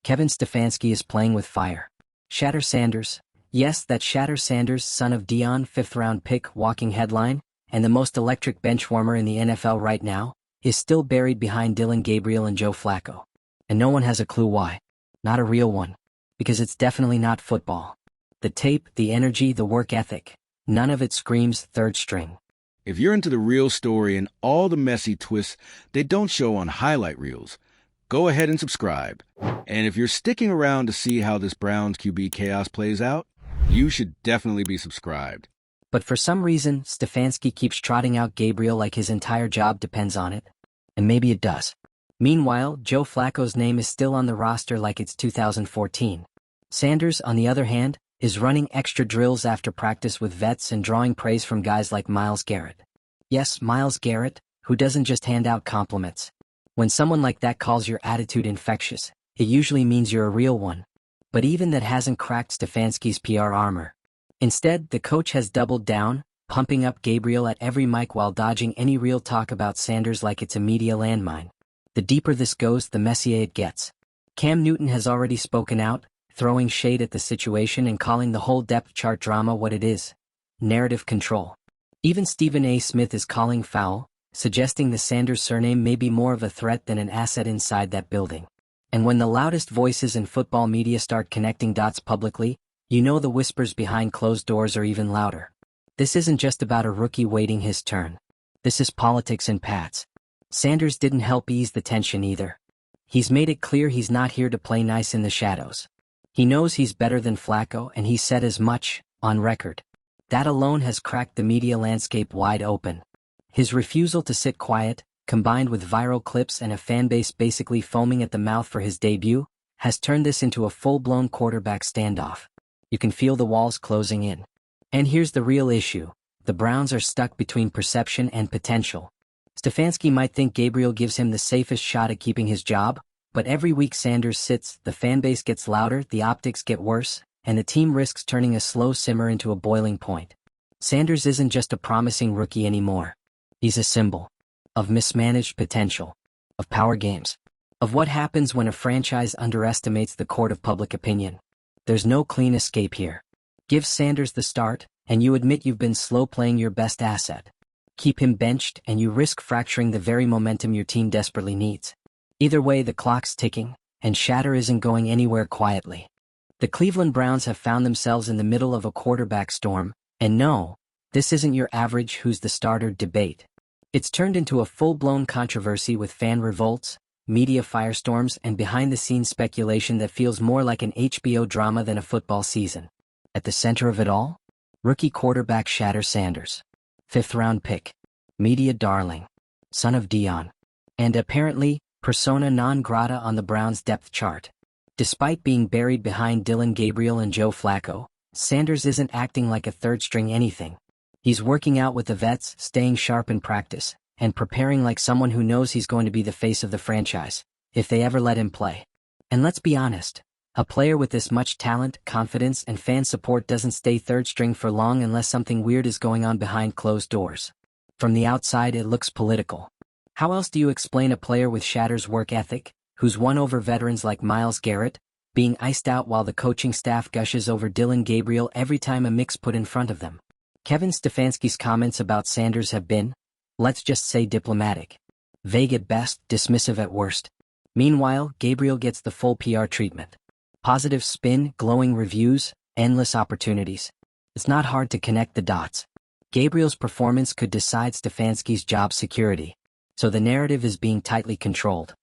Kevin Stefanski is playing with fire. Shedeur Sanders, yes, that Shedeur Sanders, son of Dion, fifth-round pick, walking headline, and the most electric benchwarmer in the NFL right now, is still buried behind Dillon Gabriel and Joe Flacco. And no one has a clue why. Not a real one. Because it's definitely not football. The tape, the energy, the work ethic, none of it screams third string. If you're into the real story and all the messy twists they don't show on highlight reels, go ahead and subscribe. And if you're sticking around to see how this Browns QB chaos plays out, you should definitely be subscribed. But for some reason, Stefanski keeps trotting out Gabriel like his entire job depends on it. And maybe it does. Meanwhile, Joe Flacco's name is still on the roster like it's 2014. Sanders, on the other hand, is running extra drills after practice with vets and drawing praise from guys like Myles Garrett. Yes, Myles Garrett, who doesn't just hand out compliments. When someone like that calls your attitude infectious, it usually means you're a real one. But even that hasn't cracked Stefanski's PR armor. Instead, the coach has doubled down, pumping up Gabriel at every mic while dodging any real talk about Sanders like it's a media landmine. The deeper this goes, the messier it gets. Cam Newton has already spoken out, throwing shade at the situation and calling the whole depth chart drama what it is: narrative control. Even Stephen A. Smith is calling foul, suggesting the Sanders surname may be more of a threat than an asset inside that building. And when the loudest voices in football media start connecting dots publicly, you know the whispers behind closed doors are even louder. This isn't just about a rookie waiting his turn. This is politics in Pats. Sanders didn't help ease the tension either. He's made it clear he's not here to play nice in the shadows. He knows he's better than Flacco, and he said as much, on record. That alone has cracked the media landscape wide open. His refusal to sit quiet, combined with viral clips and a fanbase basically foaming at the mouth for his debut, has turned this into a full-blown quarterback standoff. You can feel the walls closing in. And here's the real issue. The Browns are stuck between perception and potential. Stefanski might think Gabriel gives him the safest shot at keeping his job, but every week Sanders sits, the fanbase gets louder, the optics get worse, and the team risks turning a slow simmer into a boiling point. Sanders isn't just a promising rookie anymore. He's a symbol of mismanaged potential, of power games, of what happens when a franchise underestimates the court of public opinion. There's no clean escape here. Give Sanders the start, and you admit you've been slow playing your best asset. Keep him benched, and you risk fracturing the very momentum your team desperately needs. Either way, the clock's ticking, and Shedeur isn't going anywhere quietly. The Cleveland Browns have found themselves in the middle of a quarterback storm, and no, this isn't your average who's the starter debate. It's turned into a full-blown controversy with fan revolts, media firestorms, and behind-the-scenes speculation that feels more like an HBO drama than a football season. At the center of it all, rookie quarterback Shedeur Sanders. Fifth-round pick, media darling, son of Dion, and apparently, persona non grata on the Browns' depth chart. Despite being buried behind Dillon Gabriel and Joe Flacco, Sanders isn't acting like a third-string anything. He's working out with the vets, staying sharp in practice, and preparing like someone who knows he's going to be the face of the franchise, if they ever let him play. And let's be honest, a player with this much talent, confidence, and fan support doesn't stay third string for long unless something weird is going on behind closed doors. From the outside, it looks political. How else do you explain a player with Shedeur's work ethic, who's won over veterans like Myles Garrett, being iced out while the coaching staff gushes over Dillon Gabriel every time a mix put in front of them? Kevin Stefanski's comments about Sanders have been, let's just say, diplomatic. Vague at best, dismissive at worst. Meanwhile, Gabriel gets the full PR treatment. Positive spin, glowing reviews, endless opportunities. It's not hard to connect the dots. Gabriel's performance could decide Stefanski's job security, so the narrative is being tightly controlled.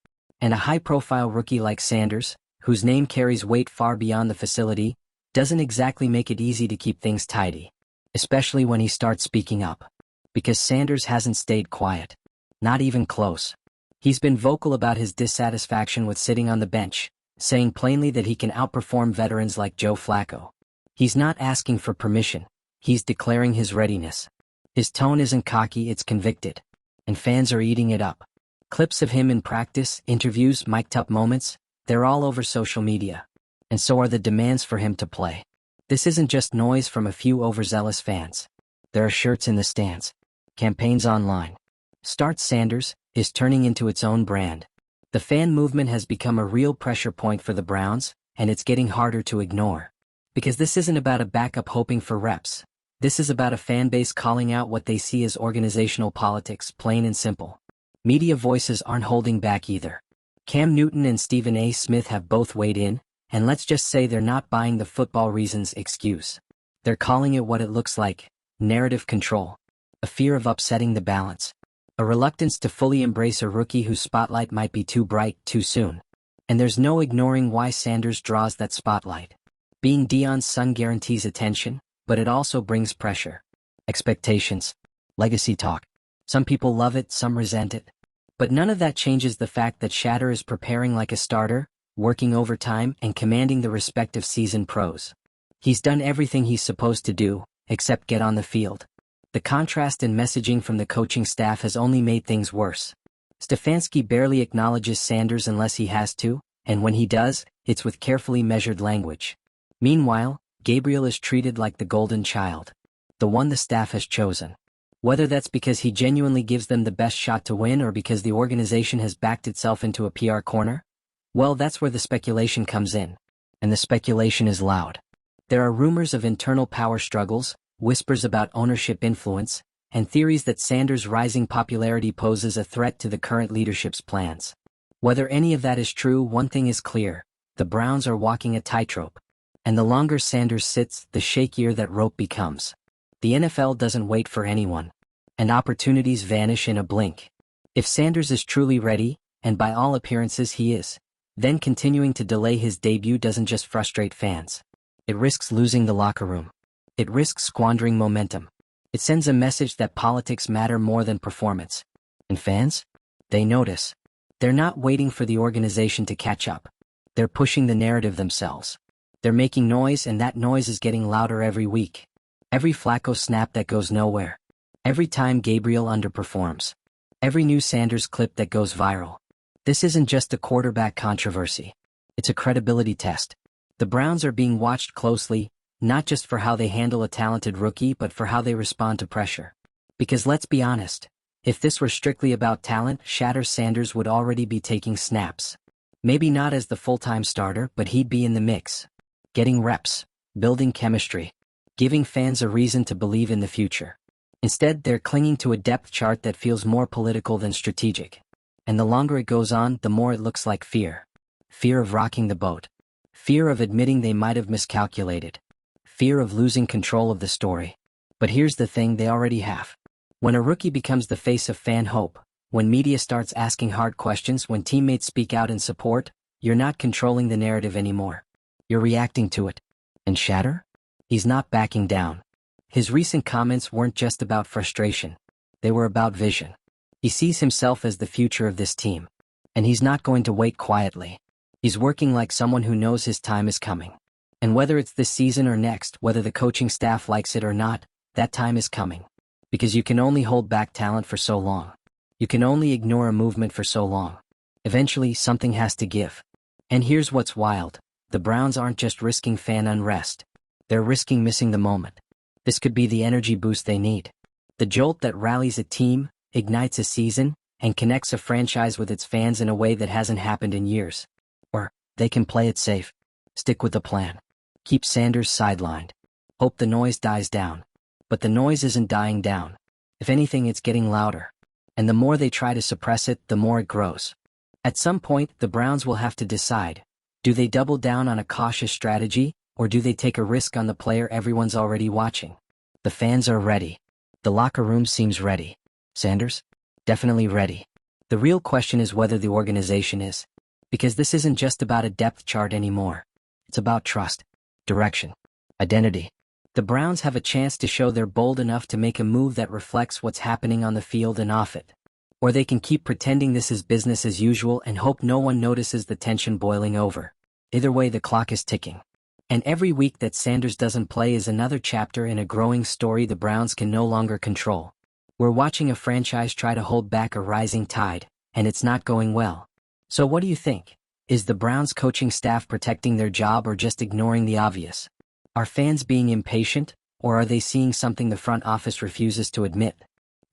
And a high-profile rookie like Sanders, whose name carries weight far beyond the facility, doesn't exactly make it easy to keep things tidy, especially when he starts speaking up. Because Sanders hasn't stayed quiet. Not even close. He's been vocal about his dissatisfaction with sitting on the bench, saying plainly that he can outperform veterans like Joe Flacco. He's not asking for permission, he's declaring his readiness. His tone isn't cocky, it's convicted. And fans are eating it up. Clips of him in practice, interviews, mic'd-up moments, they're all over social media. And so are the demands for him to play. This isn't just noise from a few overzealous fans. There are shirts in the stands. Campaigns online. Start Sanders is turning into its own brand. The fan movement has become a real pressure point for the Browns, and it's getting harder to ignore. Because this isn't about a backup hoping for reps. This is about a fan base calling out what they see as organizational politics, plain and simple. Media voices aren't holding back either. Cam Newton and Stephen A. Smith have both weighed in, and let's just say they're not buying the football reasons excuse. They're calling it what it looks like: narrative control. A fear of upsetting the balance. A reluctance to fully embrace a rookie whose spotlight might be too bright too soon. And there's no ignoring why Sanders draws that spotlight. Being Dion's son guarantees attention, but it also brings pressure. Expectations. Legacy talk. Some people love it, some resent it. But none of that changes the fact that Shedeur is preparing like a starter, working overtime and commanding the respect of seasoned pros. He's done everything he's supposed to do, except get on the field. The contrast in messaging from the coaching staff has only made things worse. Stefanski barely acknowledges Sanders unless he has to, and when he does, it's with carefully measured language. Meanwhile, Gabriel is treated like the golden child. The one the staff has chosen. Whether that's because he genuinely gives them the best shot to win or because the organization has backed itself into a PR corner? Well, that's where the speculation comes in. And the speculation is loud. There are rumors of internal power struggles, whispers about ownership influence, and theories that Sanders' rising popularity poses a threat to the current leadership's plans. Whether any of that is true, one thing is clear: the Browns are walking a tightrope. And the longer Sanders sits, the shakier that rope becomes. The NFL doesn't wait for anyone. And opportunities vanish in a blink. If Sanders is truly ready, and by all appearances he is, then continuing to delay his debut doesn't just frustrate fans. It risks losing the locker room. It risks squandering momentum. It sends a message that politics matter more than performance. And fans? They notice. They're not waiting for the organization to catch up. They're pushing the narrative themselves. They're making noise, and that noise is getting louder every week. Every Flacco snap that goes nowhere. Every time Gabriel underperforms. Every new Sanders clip that goes viral. This isn't just a quarterback controversy. It's a credibility test. The Browns are being watched closely, not just for how they handle a talented rookie but for how they respond to pressure. Because let's be honest, if this were strictly about talent, Shedeur Sanders would already be taking snaps. Maybe not as the full-time starter, but he'd be in the mix. Getting reps, building chemistry, giving fans a reason to believe in the future. Instead, they're clinging to a depth chart that feels more political than strategic. And the longer it goes on, the more it looks like fear. Fear of rocking the boat. Fear of admitting they might have miscalculated. Fear of losing control of the story. But here's the thing they already have. When a rookie becomes the face of fan hope, when media starts asking hard questions, when teammates speak out in support, you're not controlling the narrative anymore. You're reacting to it. And Shedeur? He's not backing down. His recent comments weren't just about frustration. They were about vision. He sees himself as the future of this team. And he's not going to wait quietly. He's working like someone who knows his time is coming. And whether it's this season or next, whether the coaching staff likes it or not, that time is coming. Because you can only hold back talent for so long. You can only ignore a movement for so long. Eventually, something has to give. And here's what's wild. The Browns aren't just risking fan unrest. They're risking missing the moment. This could be the energy boost they need. The jolt that rallies a team, ignites a season, and connects a franchise with its fans in a way that hasn't happened in years. Or, they can play it safe. Stick with the plan. Keep Sanders sidelined. Hope the noise dies down. But the noise isn't dying down. If anything, it's getting louder. And the more they try to suppress it, the more it grows. At some point, the Browns will have to decide. Do they double down on a cautious strategy, or do they take a risk on the player everyone's already watching? The fans are ready. The locker room seems ready. Sanders? Definitely ready. The real question is whether the organization is. Because this isn't just about a depth chart anymore. It's about trust, direction, identity. The Browns have a chance to show they're bold enough to make a move that reflects what's happening on the field and off it. Or they can keep pretending this is business as usual and hope no one notices the tension boiling over. Either way, the clock is ticking. And every week that Sanders doesn't play is another chapter in a growing story the Browns can no longer control. We're watching a franchise try to hold back a rising tide, and it's not going well. So what do you think? Is the Browns coaching staff protecting their job or just ignoring the obvious? Are fans being impatient, or are they seeing something the front office refuses to admit?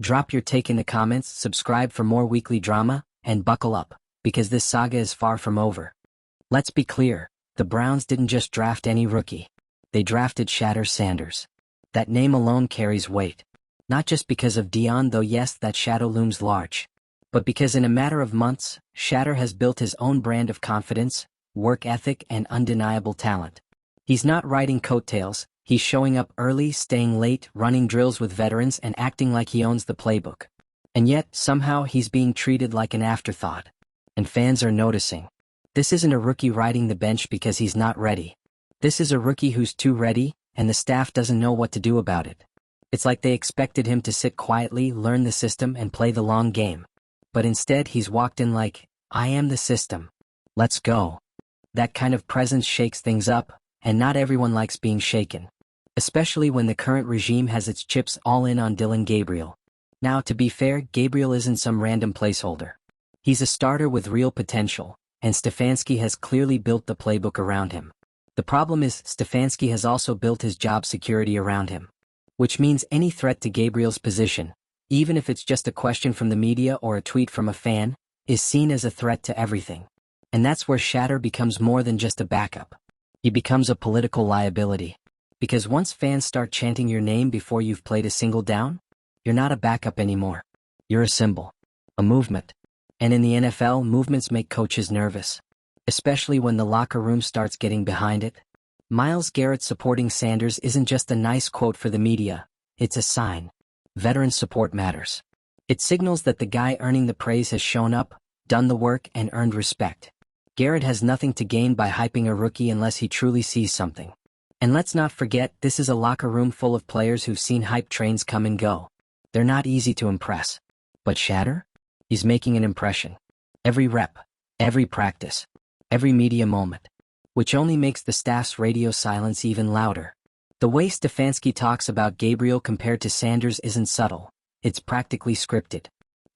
Drop your take in the comments, subscribe for more weekly drama, and buckle up, because this saga is far from over. Let's be clear, the Browns didn't just draft any rookie. They drafted Shedeur Sanders. That name alone carries weight. Not just because of Dion, though yes, that shadow looms large. But because in a matter of months, Shedeur has built his own brand of confidence, work ethic, and undeniable talent. He's not riding coattails, he's showing up early, staying late, running drills with veterans, and acting like he owns the playbook. And yet, somehow, he's being treated like an afterthought. And fans are noticing. This isn't a rookie riding the bench because he's not ready. This is a rookie who's too ready, and the staff doesn't know what to do about it. It's like they expected him to sit quietly, learn the system, and play the long game. But instead, he's walked in like, I am the system. Let's go. That kind of presence shakes things up, and not everyone likes being shaken. Especially when the current regime has its chips all in on Dillon Gabriel. Now, to be fair, Gabriel isn't some random placeholder. He's a starter with real potential, and Stefanski has clearly built the playbook around him. The problem is, Stefanski has also built his job security around him. Which means any threat to Gabriel's position, even if it's just a question from the media or a tweet from a fan, is seen as a threat to everything. And that's where Shedeur becomes more than just a backup. He becomes a political liability. Because once fans start chanting your name before you've played a single down, you're not a backup anymore. You're a symbol. A movement. And in the NFL, movements make coaches nervous. Especially when the locker room starts getting behind it. Myles Garrett supporting Sanders isn't just a nice quote for the media, it's a sign. Veteran support matters. It signals that the guy earning the praise has shown up, done the work, and earned respect. Garrett has nothing to gain by hyping a rookie unless he truly sees something. And let's not forget, this is a locker room full of players who've seen hype trains come and go. They're not easy to impress. But Shedeur? He's making an impression. Every rep, every practice, every media moment. Which only makes the staff's radio silence even louder. The way Stefanski talks about Gabriel compared to Sanders isn't subtle, it's practically scripted.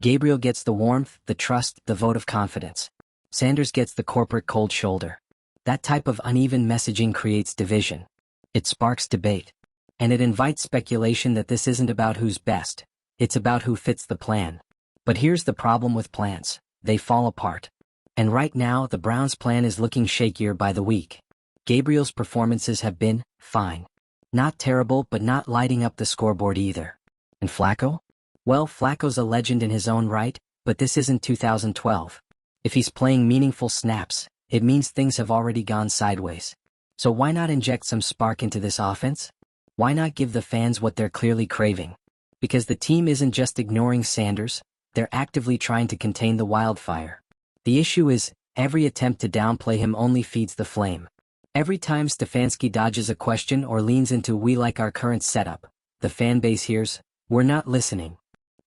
Gabriel gets the warmth, the trust, the vote of confidence. Sanders gets the corporate cold shoulder. That type of uneven messaging creates division. It sparks debate. And it invites speculation that this isn't about who's best, it's about who fits the plan. But here's the problem with plans, they fall apart. And right now, the Browns' plan is looking shakier by the week. Gabriel's performances have been fine. Not terrible, but not lighting up the scoreboard either. And Flacco? Well, Flacco's a legend in his own right, but this isn't 2012. If he's playing meaningful snaps, it means things have already gone sideways. So why not inject some spark into this offense? Why not give the fans what they're clearly craving? Because the team isn't just ignoring Sanders, they're actively trying to contain the wildfire. The issue is, every attempt to downplay him only feeds the flame. Every time Stefanski dodges a question or leans into "we like our current setup," the fan base hears, "we're not listening."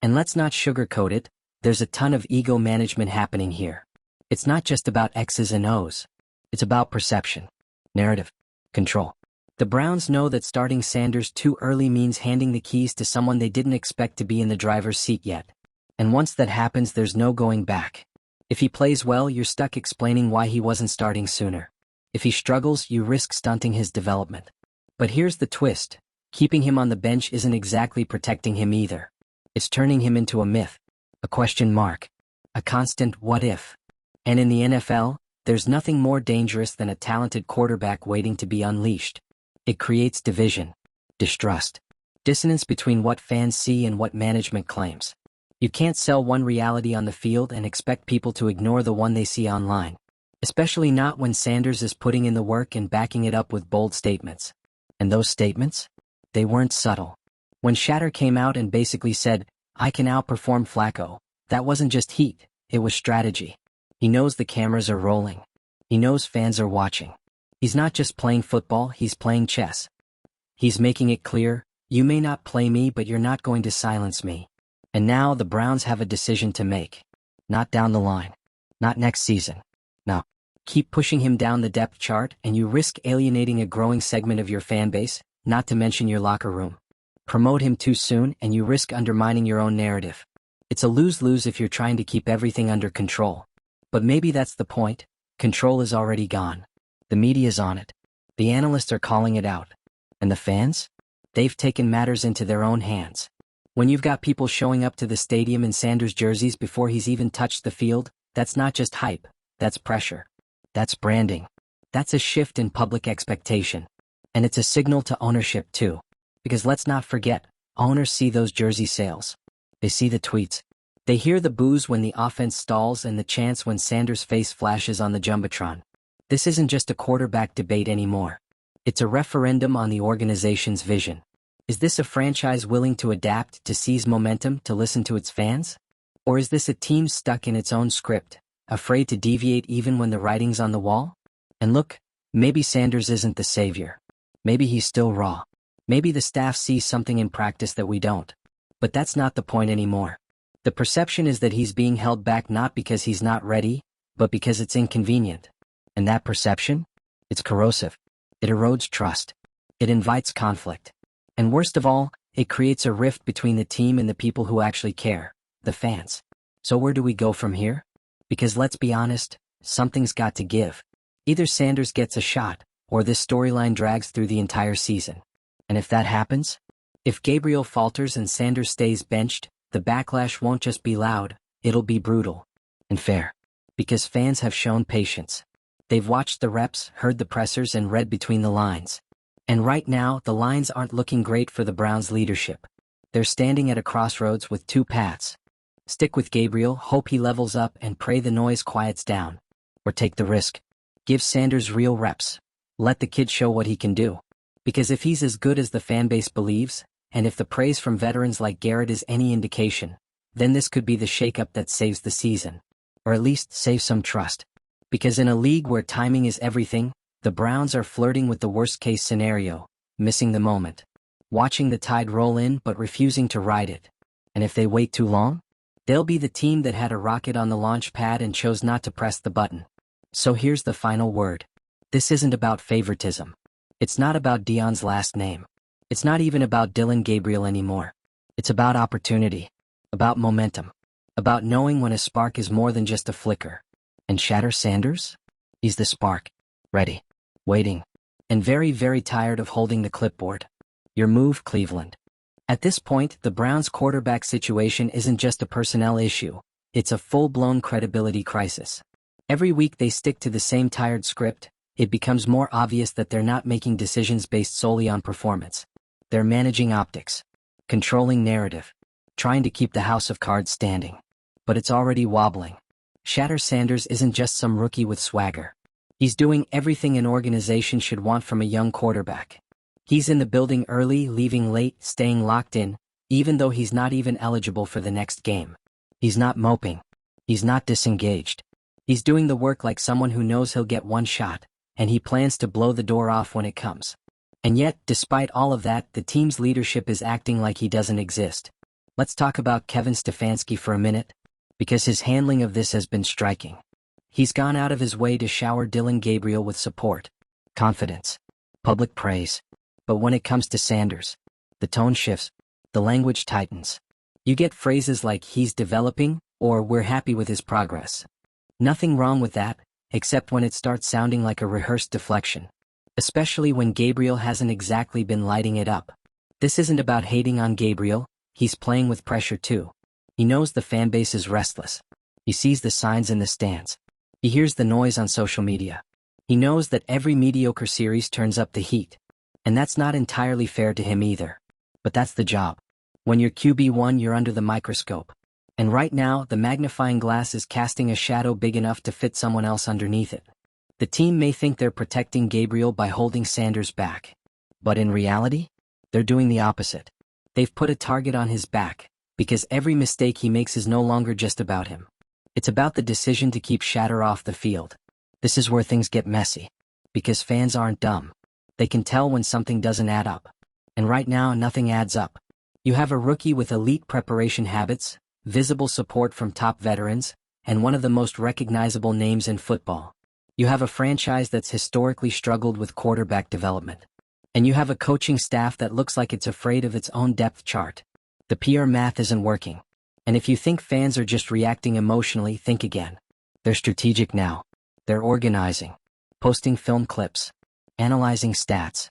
And let's not sugarcoat it, there's a ton of ego management happening here. It's not just about X's and O's. It's about perception, narrative, control. The Browns know that starting Sanders too early means handing the keys to someone they didn't expect to be in the driver's seat yet. And once that happens, there's no going back. If he plays well, you're stuck explaining why he wasn't starting sooner. If he struggles, you risk stunting his development. But here's the twist. Keeping him on the bench isn't exactly protecting him either. It's turning him into a myth. A question mark. A constant what if. And in the NFL, there's nothing more dangerous than a talented quarterback waiting to be unleashed. It creates division, distrust, dissonance between what fans see and what management claims. You can't sell one reality on the field and expect people to ignore the one they see online. Especially not when Sanders is putting in the work and backing it up with bold statements. And those statements? They weren't subtle. When Shedeur came out and basically said, "I can outperform Flacco," that wasn't just heat, it was strategy. He knows the cameras are rolling. He knows fans are watching. He's not just playing football, he's playing chess. He's making it clear, you may not play me, but you're not going to silence me. And now the Browns have a decision to make. Not down the line. Not next season. No. Keep pushing him down the depth chart and you risk alienating a growing segment of your fan base, not to mention your locker room. Promote him too soon and you risk undermining your own narrative. It's a lose-lose if you're trying to keep everything under control. But maybe that's the point. Control is already gone. The media's on it. The analysts are calling it out. And the fans? They've taken matters into their own hands. When you've got people showing up to the stadium in Sanders jerseys before he's even touched the field, That's not just hype, that's pressure. That's branding. That's a shift in public expectation. And it's a signal to ownership too. Because let's not forget, owners see those jersey sales. They see the tweets. They hear the boos when the offense stalls and the chants when Sanders' face flashes on the Jumbotron. This isn't just a quarterback debate anymore. It's a referendum on the organization's vision. Is this a franchise willing to adapt, to seize momentum, to listen to its fans? Or is this a team stuck in its own script, afraid to deviate even when the writing's on the wall? And look, maybe Sanders isn't the savior. Maybe he's still raw. Maybe the staff sees something in practice that we don't. But that's not the point anymore. The perception is that he's being held back not because he's not ready, but because it's inconvenient. And that perception? It's corrosive. It erodes trust. It invites conflict. And worst of all, it creates a rift between the team and the people who actually care, the fans. So where do we go from here? Because let's be honest, something's got to give. Either Sanders gets a shot, or this storyline drags through the entire season. And if that happens, if Gabriel falters and Sanders stays benched, the backlash won't just be loud, it'll be brutal. And fair. Because fans have shown patience. They've watched the reps, heard the pressers, and read between the lines. And right now, the lines aren't looking great for the Browns' leadership. They're standing at a crossroads with two paths. Stick with Gabriel, hope he levels up, and pray the noise quiets down. Or take the risk. Give Sanders real reps. Let the kid show what he can do. Because if he's as good as the fanbase believes, and if the praise from veterans like Garrett is any indication, then this could be the shakeup that saves the season. Or at least saves some trust. Because in a league where timing is everything, the Browns are flirting with the worst-case scenario, missing the moment. Watching the tide roll in but refusing to ride it. And if they wait too long, they'll be the team that had a rocket on the launch pad and chose not to press the button. So here's the final word. This isn't about favoritism. It's not about Dion's last name. It's not even about Dylan Gabriel anymore. It's about opportunity. About momentum. About knowing when a spark is more than just a flicker. And Shedeur Sanders? He's the spark. Ready. Waiting. And very, very tired of holding the clipboard. Your move, Cleveland. At this point, the Browns' quarterback situation isn't just a personnel issue. It's a full-blown credibility crisis. Every week they stick to the same tired script. It becomes more obvious that they're not making decisions based solely on performance. They're managing optics. Controlling narrative. Trying to keep the house of cards standing. But it's already wobbling. Shedeur Sanders isn't just some rookie with swagger. He's doing everything an organization should want from a young quarterback. He's in the building early, leaving late, staying locked in, even though he's not even eligible for the next game. He's not moping. He's not disengaged. He's doing the work like someone who knows he'll get one shot, and he plans to blow the door off when it comes. And yet, despite all of that, the team's leadership is acting like he doesn't exist. Let's talk about Kevin Stefanski for a minute, because his handling of this has been striking. He's gone out of his way to shower Dylan Gabriel with support, confidence, public praise. But when it comes to Sanders, the tone shifts, the language tightens. You get phrases like "he's developing" or "we're happy with his progress." Nothing wrong with that, except when it starts sounding like a rehearsed deflection. Especially when Gabriel hasn't exactly been lighting it up. This isn't about hating on Gabriel, he's playing with pressure too. He knows the fanbase is restless. He sees the signs in the stands. He hears the noise on social media. He knows that every mediocre series turns up the heat. And that's not entirely fair to him either. But that's the job. When you're QB1, you're under the microscope. And right now, the magnifying glass is casting a shadow big enough to fit someone else underneath it. The team may think they're protecting Gabriel by holding Sanders back. But in reality, they're doing the opposite. They've put a target on his back, because every mistake he makes is no longer just about him. It's about the decision to keep Shedeur off the field. This is where things get messy. Because fans aren't dumb. They can tell when something doesn't add up. And right now, nothing adds up. You have a rookie with elite preparation habits, visible support from top veterans, and one of the most recognizable names in football. You have a franchise that's historically struggled with quarterback development. And you have a coaching staff that looks like it's afraid of its own depth chart. The PR math isn't working. And if you think fans are just reacting emotionally, think again. They're strategic now. They're organizing. Posting film clips. Analyzing stats.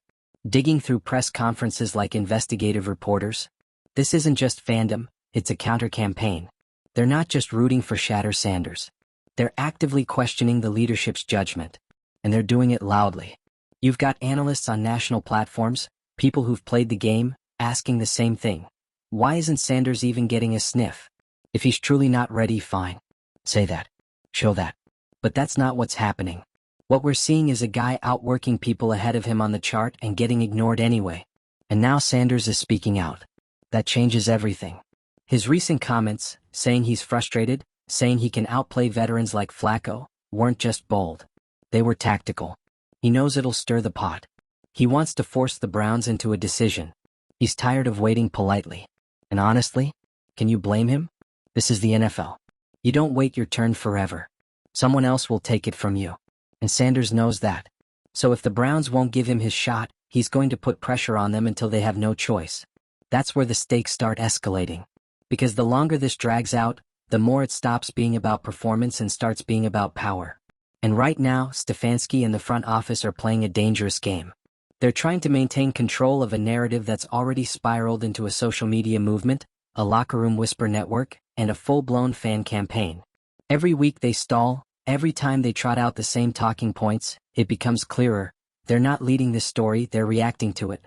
Digging through press conferences like investigative reporters. This isn't just fandom, it's a counter-campaign. They're not just rooting for Shedeur Sanders. They're actively questioning the leadership's judgment. And they're doing it loudly. You've got analysts on national platforms, people who've played the game, asking the same thing. Why isn't Sanders even getting a sniff? If he's truly not ready, fine. Say that. Show that. But that's not what's happening. What we're seeing is a guy outworking people ahead of him on the chart and getting ignored anyway. And now Sanders is speaking out. That changes everything. His recent comments, saying he's frustrated, saying he can outplay veterans like Flacco, weren't just bold. They were tactical. He knows it'll stir the pot. He wants to force the Browns into a decision. He's tired of waiting politely. And honestly, can you blame him? This is the NFL. You don't wait your turn forever. Someone else will take it from you. And Sanders knows that. So if the Browns won't give him his shot, he's going to put pressure on them until they have no choice. That's where the stakes start escalating. Because the longer this drags out, the more it stops being about performance and starts being about power. And right now, Stefanski and the front office are playing a dangerous game. They're trying to maintain control of a narrative that's already spiraled into a social media movement, a locker room whisper network, and a full-blown fan campaign. Every week they stall, every time they trot out the same talking points, it becomes clearer. They're not leading this story, they're reacting to it.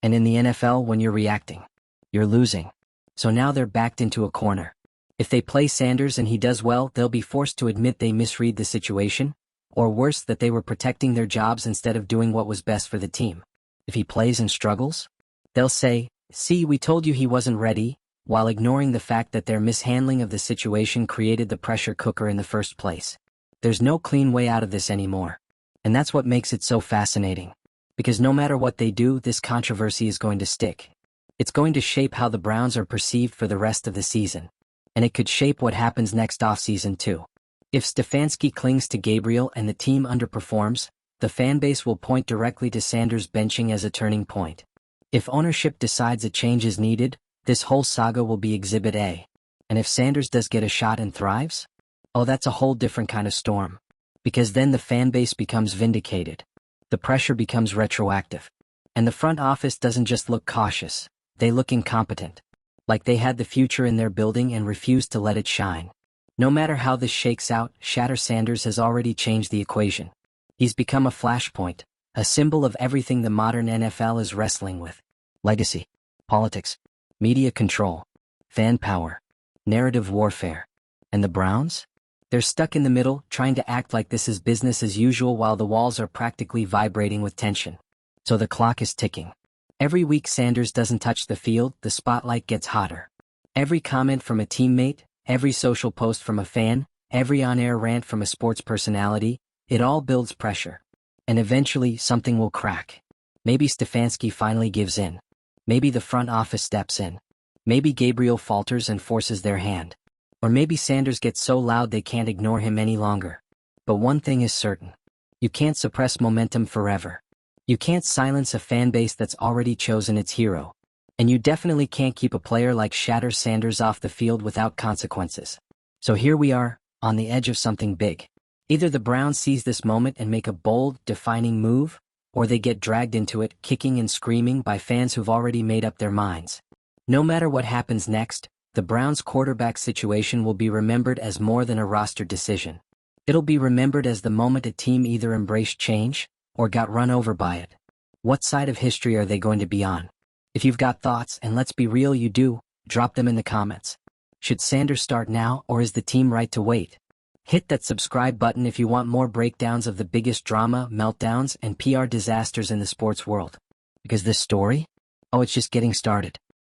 And in the NFL, when you're reacting, you're losing. So now they're backed into a corner. If they play Sanders and he does well, they'll be forced to admit they misread the situation, or worse, that they were protecting their jobs instead of doing what was best for the team. If he plays and struggles, they'll say, "See, we told you he wasn't ready," while ignoring the fact that their mishandling of the situation created the pressure cooker in the first place. There's no clean way out of this anymore. And that's what makes it so fascinating. Because no matter what they do, this controversy is going to stick. It's going to shape how the Browns are perceived for the rest of the season. And it could shape what happens next offseason too. If Stefanski clings to Gabriel and the team underperforms, the fanbase will point directly to Sanders benching as a turning point. If ownership decides a change is needed, this whole saga will be Exhibit A. And if Sanders does get a shot and thrives? Oh, that's a whole different kind of storm. Because then the fanbase becomes vindicated. The pressure becomes retroactive. And the front office doesn't just look cautious, they look incompetent. Like they had the future in their building and refused to let it shine. No matter how this shakes out, Shedeur Sanders has already changed the equation. He's become a flashpoint, a symbol of everything the modern NFL is wrestling with. Legacy, politics, media control, fan power, narrative warfare. And the Browns? They're stuck in the middle, trying to act like this is business as usual while the walls are practically vibrating with tension. So the clock is ticking. Every week Sanders doesn't touch the field, the spotlight gets hotter. Every comment from a teammate, every social post from a fan, every on-air rant from a sports personality, it all builds pressure. And eventually, something will crack. Maybe Stefanski finally gives in. Maybe the front office steps in. Maybe Gabriel falters and forces their hand. Or maybe Sanders gets so loud they can't ignore him any longer. But one thing is certain. You can't suppress momentum forever. You can't silence a fanbase that's already chosen its hero. And you definitely can't keep a player like Shedeur Sanders off the field without consequences. So here we are, on the edge of something big. Either the Browns seize this moment and make a bold, defining move, or they get dragged into it, kicking and screaming by fans who've already made up their minds. No matter what happens next, the Browns' quarterback situation will be remembered as more than a roster decision. It'll be remembered as the moment a team either embraced change, or got run over by it. What side of history are they going to be on? If you've got thoughts, and let's be real, you do, drop them in the comments. Should Sanders start now, or is the team right to wait? Hit that subscribe button if you want more breakdowns of the biggest drama, meltdowns, and PR disasters in the sports world. Because this story? Oh, it's just getting started.